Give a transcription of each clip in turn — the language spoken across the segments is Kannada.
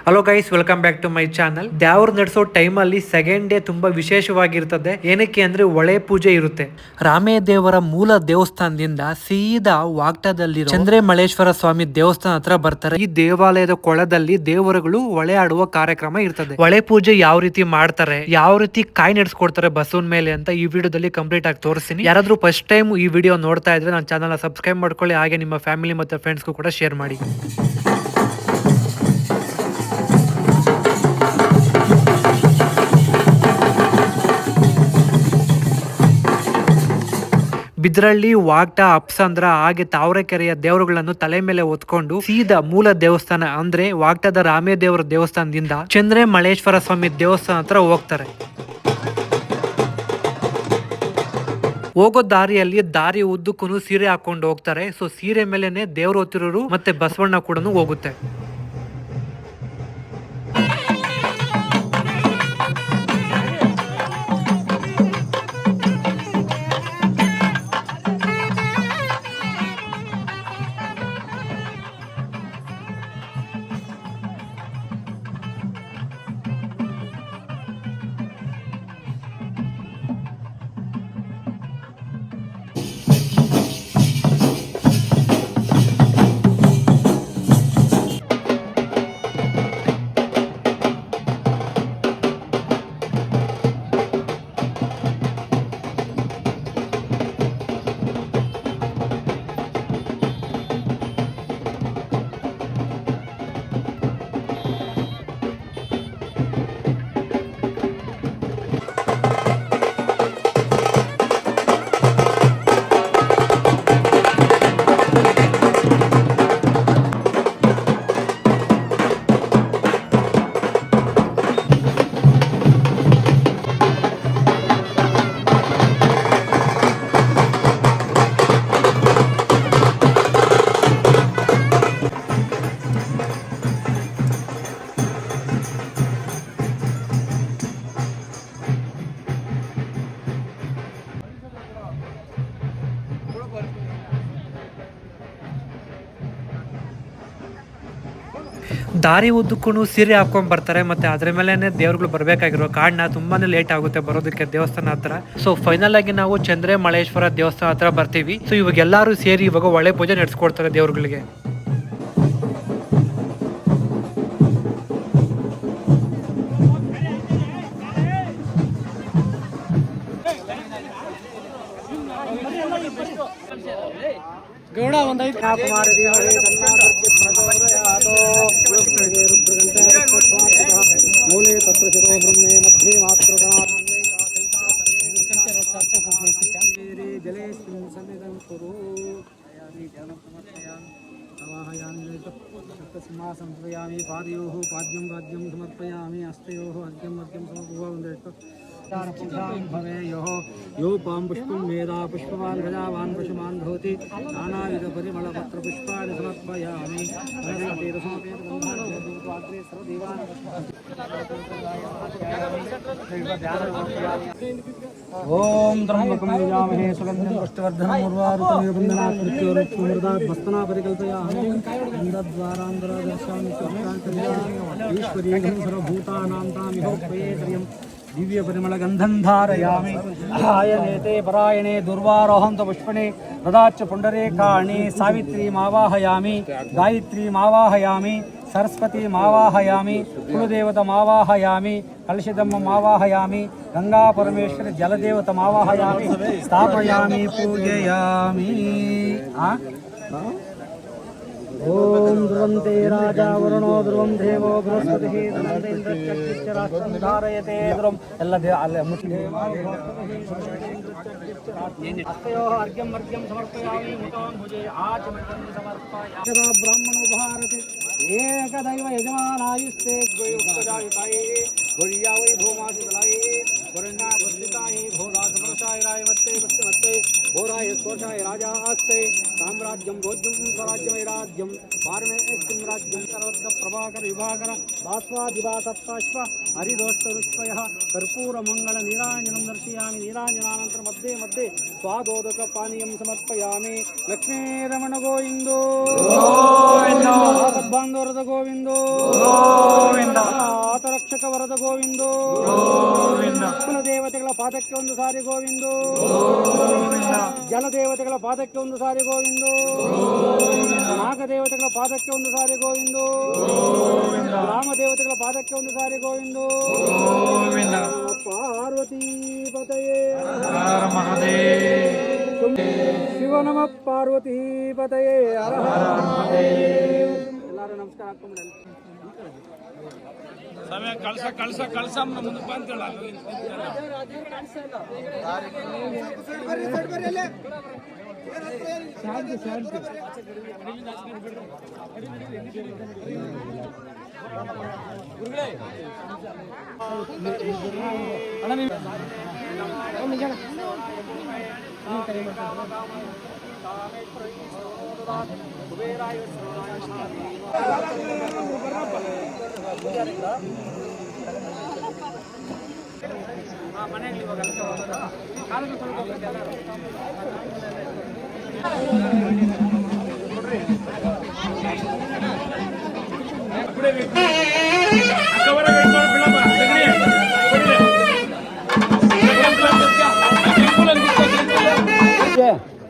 Hello guys, welcome back to my channel. ದೇವ್ರ ನಡೆಸೋ ಟೈಮಲ್ಲಿ ಸೆಕೆಂಡ್ ಡೇ ತುಂಬಾ ವಿಶೇಷವಾಗಿರ್ತದೆ. ಏನಕ್ಕೆ ಅಂದ್ರೆ ಒಳೆ ಪೂಜೆ ಇರುತ್ತೆ. ರಾಮೇ ದೇವರ ಮೂಲ ದೇವಸ್ಥಾನದಿಂದ ಸೀದಾ ವಾಗ್ಟದಲ್ಲಿ ಚಂದ್ರಮಳೇಶ್ವರ ಸ್ವಾಮಿ ದೇವಸ್ಥಾನ ಹತ್ರ ಬರ್ತಾರೆ. ಈ ದೇವಾಲಯದ ಕೊಳದಲ್ಲಿ ದೇವರುಗಳು ಒಳೆ ಆಡುವ ಕಾರ್ಯಕ್ರಮ ಇರ್ತದೆ. ಒಳೆ ಪೂಜೆ ಯಾವ ರೀತಿ ಮಾಡ್ತಾರೆ, ಯಾವ ರೀತಿ ಕಾಯಿ ನಡೆಸ್ಕೊಡ್ತಾರೆ ಬಸವನ ಮೇಲೆ ಅಂತ ಈ ವಿಡಿಯೋದಲ್ಲಿ ಕಂಪ್ಲೀಟ್ ಆಗಿ ತೋರಿಸ್ತೀನಿ. ಯಾರಾದ್ರೂ ಫಸ್ಟ್ ಟೈಮ್ ಈ ವಿಡಿಯೋ ನೋಡ್ತಾ ಇದ್ರೆ ನನ್ನ ಚಾನಲ್ ಸಬ್ಸ್ಕ್ರೈಬ್ ಮಾಡ್ಕೊಳ್ಳಿ, ಹಾಗೆ ನಿಮ್ಮ ಫ್ಯಾಮಿಲಿ ಮತ್ತೆ ಫ್ರೆಂಡ್ಸ್ಗೂ ಕೂಡ ಶೇರ್ ಮಾಡಿ. ಬಿದ್ರಳ್ಳಿ, ವಾಗ್ಟ, ಅಪ್ಸಂದ್ರ ಹಾಗೆ ತಾವರೆಕೆರೆಯ ದೇವರುಗಳನ್ನು ತಲೆ ಮೇಲೆ ಹೊತ್ಕೊಂಡು ಸೀದಾ ಮೂಲ ದೇವಸ್ಥಾನ ಅಂದ್ರೆ ವಾಗ್ಟದ ರಾಮೇ ದೇವರ ದೇವಸ್ಥಾನದಿಂದ ಚಂದ್ರಮಳೇಶ್ವರ ಸ್ವಾಮಿ ದೇವಸ್ಥಾನ ಹತ್ರ ಹೋಗ್ತಾರೆ. ಹೋಗೋ ದಾರಿ ಉದ್ದಕ್ಕೂ ಸೀರೆ ಹಾಕೊಂಡು ಹೋಗ್ತಾರೆ. ಸೊ ಸೀರೆ ಮೇಲೆನೆ ದೇವ್ರ ಹೊತ್ತಿರೋರು ಮತ್ತೆ ಬಸವಣ್ಣ ಕೂಡ ಹೋಗುತ್ತೆ. ದಾರಿ ಉದ್ದಕ್ಕೂ ಸೀರೆ ಹಾಕೊಂಡ್ ಬರ್ತಾರೆ. ಮತ್ತೆ ಅದ್ರ ಮೇಲೆ ದೇವ್ರುಗಳು ಬರ್ಬೇಕಾಗಿರೋ ಕಾರಣ ತುಂಬಾನೇ ಲೇಟ್ ಆಗುತ್ತೆ ಬರೋದಕ್ಕೆ ದೇವಸ್ಥಾನ ಹತ್ರ. ಸೊ ಫೈನಲ್ ಆಗಿ ನಾವು ಚಂದ್ರಮಳೇಶ್ವರ ದೇವಸ್ಥಾನ ಹತ್ರ ಬರ್ತೀವಿ. ಸೊ ಇವಾಗ ಎಲ್ಲಾರು ಸೇರಿ ಇವಾಗ ಒಳ್ಳೆ ಪೂಜೆ ನಡೆಸ್ಕೊಡ್ತಾರೆ ದೇವ್ರುಗಳಿಗೆ. ಗೌಡ ಒಂದೈದು ಮೂಲೆ ತತ್ರ ಶಿರೋ ಬ್ರಹ್ಮೆ ಮಧ್ಯೆ ಮಾತೃ ಜಲೇ ಸನ್ನಿಧಂ ಕುರು ಸಪ್ತಸಿಂಹಾಸಂ ಸಮರ್ಪಯಾಮಿ. ಪಾದಯೋಃ ಪಾದ್ಯಂ ರಾಜ್ಯಂ ಸಮರ್ಪಯಾಮಿ. ಹಸ್ತಯೋಃ ಅರ್ಘ್ಯಂ ಸಮರ್ಪಯಾಮಿ. यो पां पुष्पं वेदा पुष्पवान् गजावान् पशुमान् भवति. नानाविधपरिमलपत्रपुष्पाणि समर्पयामि. ॐ त्र्यम्बकं यजामहे सुगन्धिं पुष्टिवर्धनम् उर्वारुकमिव बन्धनात् मृत्योर्मुक्षुमृतात् भस्मना परिकल्पयामि. गन्धद्वारान्तरदर्शयामि ईश्वरीयं सर्वभूतानां तामिहोपयेत्रियं दिव्य परिमल गंधं धारयामि. आयनेते परायणे दुर्वारोहं तो पुष्पणे ददाच्च पुंडरीकाणि. सावित्री मावाहयामि. गायत्री मावाहयामि. सरस्वती मावाहयामि. कुलदेवता मावाहयामि. कलशिदम्म मावाहयामि. गंगा परमेश्वरी जलदेवता मावाहयामि. स्थापयामि पूजयामि. ओम ध्रुवन्ते राजा वरुणो ध्रुवं देवो बृहस्पतिः धनन्तेन्द्रश्च राष्ट्रं धारयते ध्रुवम् ಎಲ್ಲ ಅಲ್ಲೇ हस्तयोः अर्घ्यं समर्पयामि. मुखां भुजे आचमनं समर्पयामि. यदा ब्राह्मणो भारते एकदैव यजमानायुस्ते द्वयोपजायिताये भुर्या वै भौमासि दलाये वरुणा वस्तिताये भोगा समरसाय राय मत्ते मत्ते भोराय स्वर्षाय राजा आस्ते. साम्राज्यं भोज्यं स्वराज्यमय राज्यं पारमे एकं राज्यं सर्वत्र प्रभाकर विभाकर दास्वादिवासत्ताश्व हरिदोष्टरुष्पयः कर्पूरमङ्गल नीराञ्जनं दर्शयामि. नीराञ्जनानन्तरं मध्ये मध्ये स्वादोदक पानीयं समर्पयामि. लक्ष्मीरमण गोविन्दो गोविन्दो गोविन्दो ರಕ್ಷಕ ವರದ ಗೋವಿಂದೋ ಕುಲದೇವತೆಗಳ ಪಾದಕ್ಕೆ ಒಂದು ಸಾರಿ ಗೋವಿಂದೋ ಜಲದೇವತೆಗಳ ಪಾದಕ್ಕೆ ಒಂದು ಸಾರಿ ಗೋವಿಂದೋ ನಾಗದೇವತೆಗಳ ಪಾದಕ್ಕೆ ಒಂದು ಸಾರಿ ಗೋವಿಂದೋ ರಾಮದೇವತೆಗಳ ಪಾದಕ್ಕೆ ಒಂದು ಸಾರಿ ಗೋವಿಂದೋ ಪಾರ್ವತಿ ಪತಯೇ ಶಿವ ನಮ ಪಾರ್ವತಿ ಪತಯೇ ಹರ ಹರ ಮಹಾದೇವ. ಎಲ್ಲರೂ ನಮಸ್ಕಾರ ಹಾಕೊಂಡ್ಬಿಡಲ್ಲ. ಕಳ್ಸ ಮುಂದೆ ಬಂತಲ್ಲ ಶಾಂತಿ ಶಾಂತಿ ಮನೆಯಲ್ಲಿ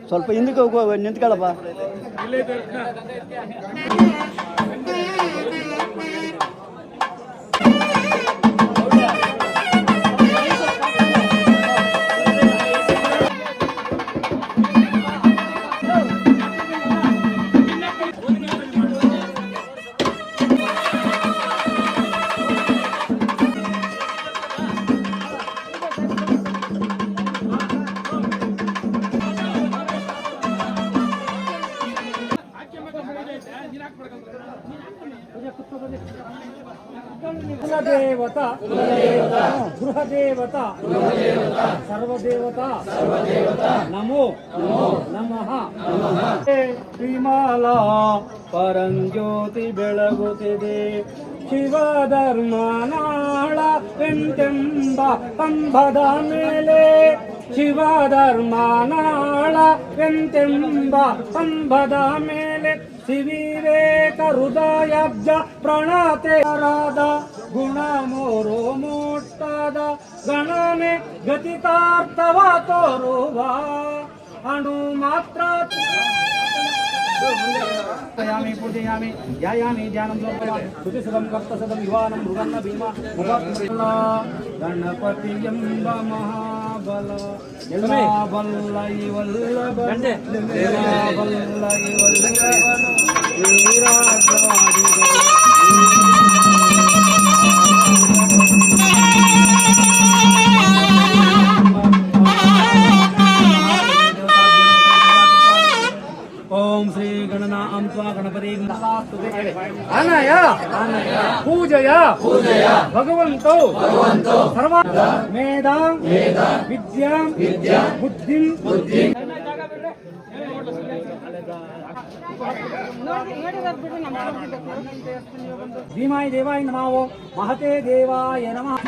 ಸ್ವಲ್ಪ ಹಿಂದಕ್ಕೆ ಹೋಗುವ ನಿಂತ್ಕೊಳ್ಳಪ್ಪ. ಕುಲದೇವತಾ ಗೃಹದೇವತಾ ಸರ್ವದೇವತಾ ನಮೋ ನಮಃ. ವಿಮಾಲಾ ಪರಂಜ್ಯೋತಿ ಬೆಳಗುತ್ತಿದೆ ಶಿವಧರ್ಮನಾಳ ಎಂತೆಂಬ ಕಂಬದ ಮೇಲೆ ಶಿವಧರ್ಮನಾಳ ಎಂತೆಂಬ ಕಂಬದ ಮೇಲೆ ಶಿವಿವೇಕ ಹೃದಯಬ್ಜ ಪ್ರಣತೆಯರಾದ ಗುಣ ಮೋರೋ ಮೋಟ್ಟದ ಗಣನೆ ಗತಿತಾರ್ಥವ ತೋರುವ ಅಣು ಮಾತ್ರ ಯಾಮಿ ಪೂಜೆಯಾಮಿ ಧ್ಯಾಯಾಮಿ ಧ್ಯಾನಂ ಶ್ರುತಿಸದಂ ಕರ್ತಸದಂ ಯುವಾನಂ ಮೃಗನ್ನ ಭೀಮ ಮುಖಲ್ಲ ಗಣಪತಿ ಎಂಬ ಮಹಾಬಲ ಎಲ್ಲ ಬಲ್ಲ ಇವಲ್ಲಭ ಎಲ್ಲ ಬಲ್ಲ ಇವಲ್ಲಭನು ವೀರಾಜಾಡಿಗಳು ಓಂ ಶ್ರೀ ಗಣನಾಂ ತ್ವಾ ಗಣಪತಿ ಅನಯ ಪೂಜಯ ಭಗವಂತೋ ಸರ್ವ ಮೇಧಾಂ ವಿದ್ಯಾಂ ಬುದ್ಧಿಂ ಭೀಮಾಯ ದೇವಾಯ ನಮಃ ಮಹತೆ ದೇವಾಯ ನಮಃ.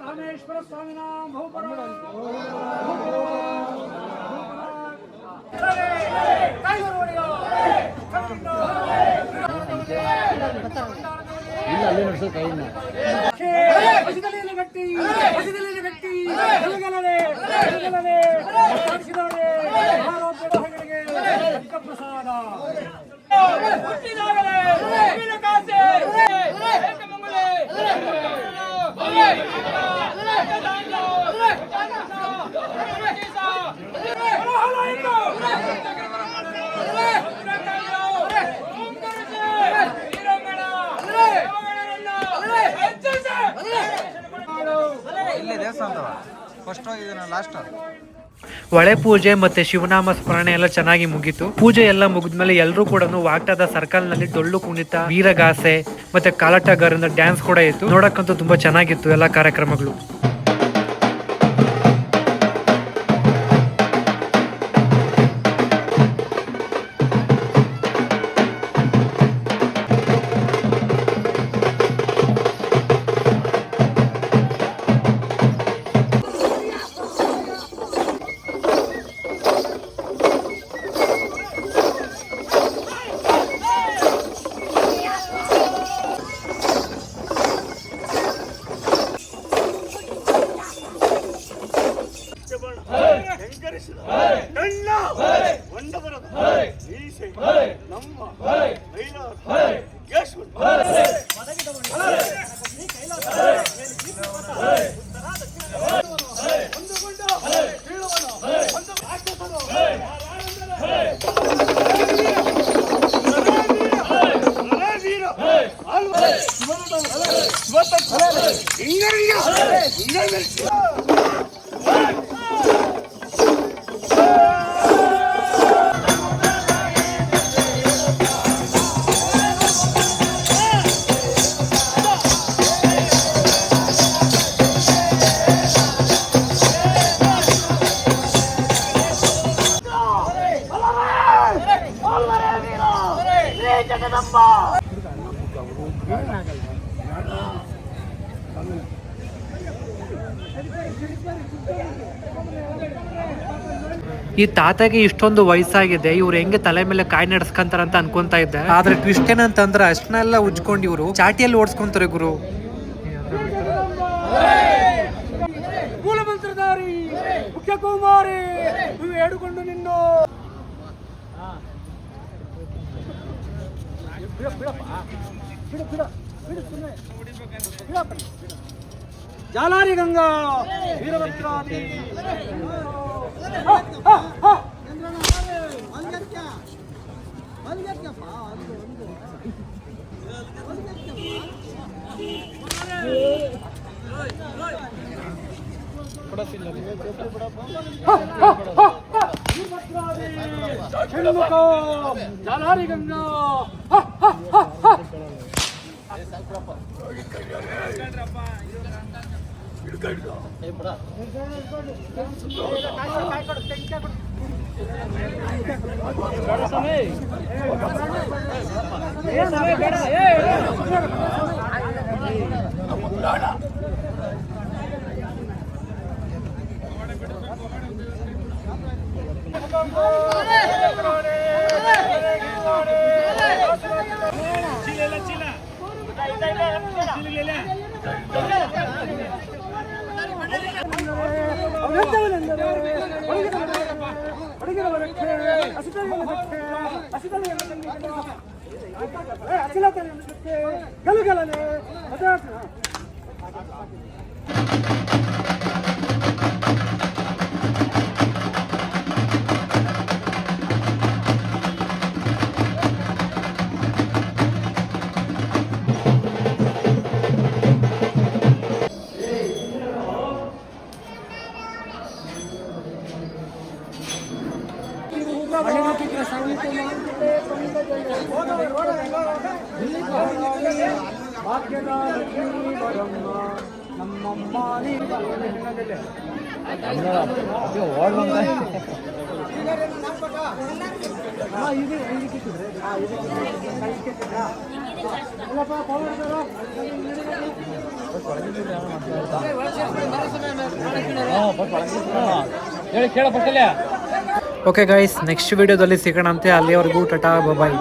ರಾಮೇಶ್ವರ ಸ್ವಾಮಿನ ಪ್ರಸಾದ ಒಳೆ ಪೂಜೆ ಮತ್ತೆ ಶಿವನಾಮ ಸ್ಮರಣೆ ಎಲ್ಲ ಚೆನ್ನಾಗಿ ಮುಗೀತು. ಪೂಜೆ ಎಲ್ಲ ಮುಗಿದ್ಮೇಲೆ ಎಲ್ಲರೂ ಕೂಡ ವಾಗ್ಟದ ಸರ್ಕಲ್ ನಲ್ಲಿ ಡೊಳ್ಳು ಕುಣಿತ, ವೀರಗಾಸೆ ಮತ್ತೆ ಕಾಲಟಗಾರನ ಡ್ಯಾನ್ಸ್ ಕೂಡ ಇತ್ತು. ನೋಡಕ್ಕಂತೂ ತುಂಬಾ ಚೆನ್ನಾಗಿತ್ತು ಎಲ್ಲ ಕಾರ್ಯಕ್ರಮಗಳು. ಮೀಸಲು ನನ್ನ ಒಂಡವರದ ಮೀಸೆ ನಮ್ಮ ಈ ತಾತಗೆ ಇಷ್ಟೊಂದು ವಯಸ್ಸಾಗಿದೆ, ಇವ್ರು ಹೆಂಗೆ ತಲೆ ಮೇಲೆ ಕಾಯಿ ನಡೆಸ್ಕೊಂತಾರಂತ ಅನ್ಕೊಂತಾ ಇದ್ದೆ. ಆದ್ರೆ ಟ್ವಿಸ್ಟ್ ಏನಂತಂದ್ರೆ ಅಷ್ಟನ್ನೆಲ್ಲ ಉಜ್ಕೊಂಡು ಇವರು ಚಾಟಿಯಲ್ಲಿ ಓಡಿಸ್ಕೊಂತಾರೆ ಗುರು. ಮೂಲ ಮಂತ್ರಧಾರಿ ಮುಖ್ಯ ಕುಮಾರಿ ನೀವು ಹೇಳಿಕೊಂಡು ನಿನ್ನ ಜಾಲಾರಿ ಗಂಗಾ ವೀರಭದ್ರಾದಿ ಜಾಲಾರಿ ಗಂಗಾ ಭಾಗ್ಯದ ಲಕ್ಷ್ಮೀ ಬರಮ್ಮ ನಮ್ಮಮ್ಮ ಓಕೆ ಗೈಸ್, ನೆಕ್ಸ್ಟ್ ವಿಡಿಯೋದಲ್ಲಿ ಸಿಗೋಣ ಅಂತೆ. ಅಲ್ಲಿವರೆಗೂ ಟಾಟಾ ಬಾಯ್.